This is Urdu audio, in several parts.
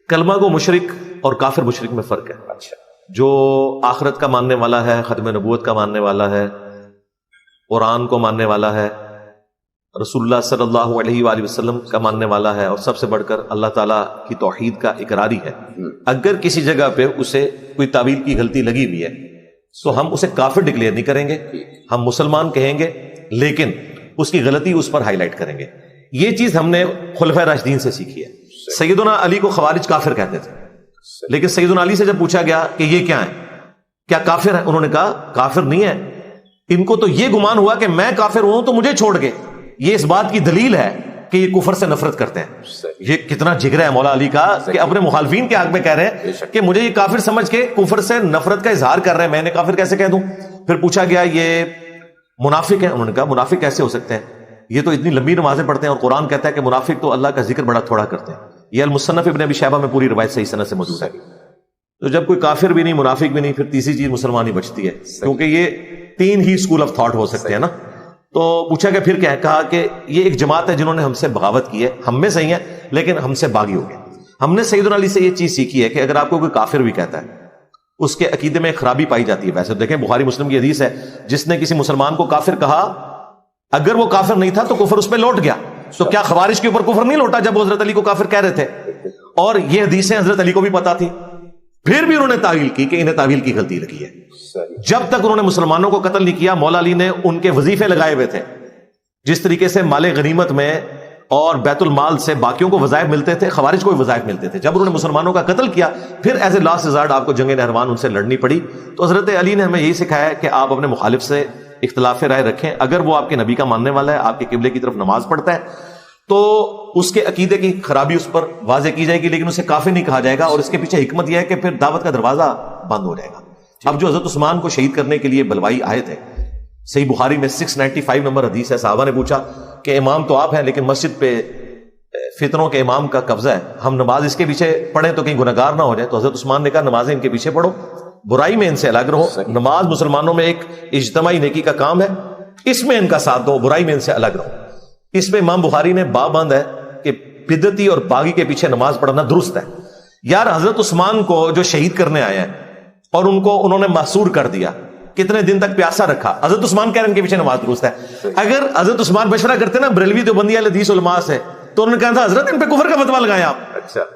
کلمہ کو مشرک اور کافر مشرک میں فرق ہے. اچھا. جو آخرت کا ماننے والا ہے، ختم نبوت کا ماننے والا ہے، قرآن کو ماننے والا ہے، رسول اللہ صلی اللہ علیہ وآلہ وسلم کا ماننے والا ہے، اور سب سے بڑھ کر اللہ تعالیٰ کی توحید کا اقراری ہے، اگر کسی جگہ پہ اسے کوئی تعویل کی غلطی لگی ہوئی ہے تو ہم اسے کافر ڈکلیئر نہیں کریں گے، ہم مسلمان کہیں گے، لیکن اس کی غلطی اس پر ہائی لائٹ کریں گے. یہ چیز ہم نے خلفائے راشدین سے سیکھی ہے. سیدنا علی کو خوارج کافر کہتے تھے، لیکن سیدنا علی سے جب پوچھا گیا کہ یہ کیا ہے، کیا کافر ہے، انہوں نے کہا کافر نہیں ہے، ان کو تو یہ گمان ہوا کہ میں کافر ہوں تو مجھے چھوڑ کے. یہ اس بات کی دلیل ہے کہ یہ کفر سے نفرت کرتے ہیں. یہ کتنا جگر ہے مولا علی کا کہ اپنے مخالفین کے حق میں کہہ رہے ہیں کہ مجھے یہ کافر سمجھ کے کفر سے نفرت کا اظہار کر رہے ہیں، میں نے کافر کیسے کہہ دوں. پھر پوچھا گیا یہ منافق ہے، انہوں نے کہا منافق کیسے ہو سکتے ہیں، یہ تو اتنی لمبی نمازیں پڑھتے ہیں اور قرآن کہتا ہے کہ منافق تو اللہ کا ذکر بڑا تھوڑا کرتے ہیں. یہ المصنف ابن ابی شیبہ میں پوری روایت صحیح سند سے موجود ہے. تو جب کوئی کافر بھی نہیں، منافق بھی نہیں، پھر تیسری چیز مسلمان ہی بچتی ہے، کیونکہ یہ تین ہی اسکول آف تھاٹ ہو سکتے ہیں نا. تو پوچھا گیا پھر کیا ہے، کہا کہ یہ ایک جماعت ہے جنہوں نے ہم سے بغاوت کی ہے، ہم میں صحیح ہے لیکن ہم سے باغی ہو گئے. ہم نے سیدنا علی سے یہ چیز سیکھی ہے کہ اگر آپ کو کوئی کافر بھی کہتا ہے اس کے عقیدے میں خرابی پائی جاتی ہے. ویسے دیکھیں بخاری مسلم کی حدیث ہے، جس نے کسی مسلمان کو کافر کہا اگر وہ کافر نہیں تھا تو کفر اس پہ لوٹ گیا. تو کیا خوارج کے اوپر کفر نہیں لوٹا جب وہ حضرت علی کو کافر کہہ رہے تھے؟ اور یہ حدیثیں حضرت علی کو بھی پتا تھی، پھر بھی انہوں نے تعویل کی کہ انہیں تعویل کی غلطی لگی ہے. جب تک انہوں نے مسلمانوں کو قتل نہیں کیا، مولا علی نے ان کے وظیفے لگائے ہوئے تھے. جس طریقے سے مال غنیمت میں اور بیت المال سے باقیوں کو وظائف ملتے تھے، خوارج کو بھی وظائف ملتے تھے. جب انہوں نے مسلمانوں کا قتل کیا، پھر ایز اے لاسٹ ریزارٹ آپ کو جنگ نہروان ان سے لڑنی پڑی. تو حضرت علی نے ہمیں یہی سکھایا کہ آپ اپنے مخالف سے اختلاف رائے رکھیں. اگر وہ آپ کے نبی کا ماننے والا ہے، آپ کے قبلے کی طرف نماز پڑھتا ہے، تو اس کے عقیدے کی خرابی اس پر واضح کی جائے گی، لیکن اسے کافر نہیں کہا جائے گا. اور اس کے پیچھے حکمت یہ ہے کہ پھر دعوت کا دروازہ بند ہو جائے گا. اب جو حضرت عثمان کو شہید کرنے کے لیے بلوائی آئے تھے، صحیح بخاری میں 695 نمبر حدیث ہے، صحابہ نے پوچھا کہ امام تو آپ ہیں لیکن مسجد پہ فتنوں کے امام کا قبضہ ہے، ہم نماز اس کے پیچھے پڑھیں تو کہیں گنہگار نہ ہو جائے. تو حضرت عثمان نے کہا نمازیں ان کے پیچھے پڑھو، برائی میں ان سے الگ رہو. نماز مسلمانوں میں ایک اجتماعی نیکی کا کام ہے، اس میں ان کا ساتھ دو، برائی میں ان سے الگ رہو. اس میں امام بخاری نے باب بند ہے کہ بدعتی اور باغی کے پیچھے نماز پڑھنا درست ہے. یار حضرت عثمان کو جو شہید کرنے آئے ہیں اور انہوں نے محصور کر دیا، کتنے دن تک پیاسا رکھا، حضرت عثمان کہہ رہے ہیں ان کے پیچھے نماز درست ہے. اگر حضرت عثمان مشورہ کرتے نا بریلوی دیوبندی اہل حدیث علماء سے، تو انہوں نے کہا تھا حضرت ان پہ کفر کا فتویٰ لگائیں آپ.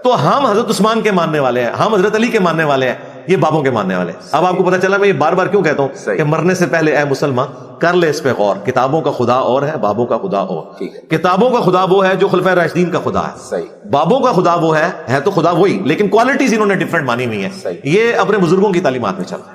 تو ہم حضرت عثمان کے ماننے والے ہیں، ہم حضرت علی کے ماننے والے ہیں، یہ بابوں کے ماننے والے ہیں. اب آپ کو پتا چلا میں یہ بار بار کیوں کہتا ہوں کہ مرنے سے پہلے اے مسلمان کر لے اس پہ غور. کتابوں کا خدا اور ہے، بابوں کا خدا اور. کتابوں کا خدا وہ ہے جو خلفائے راشدین کا خدا ہے، بابوں کا خدا وہ ہے تو خدا وہی، لیکن کوالٹیز انہوں نے ڈفرنٹ مانی ہوئی ہیں. یہ اپنے بزرگوں کی تعلیمات میں چل رہا ہے.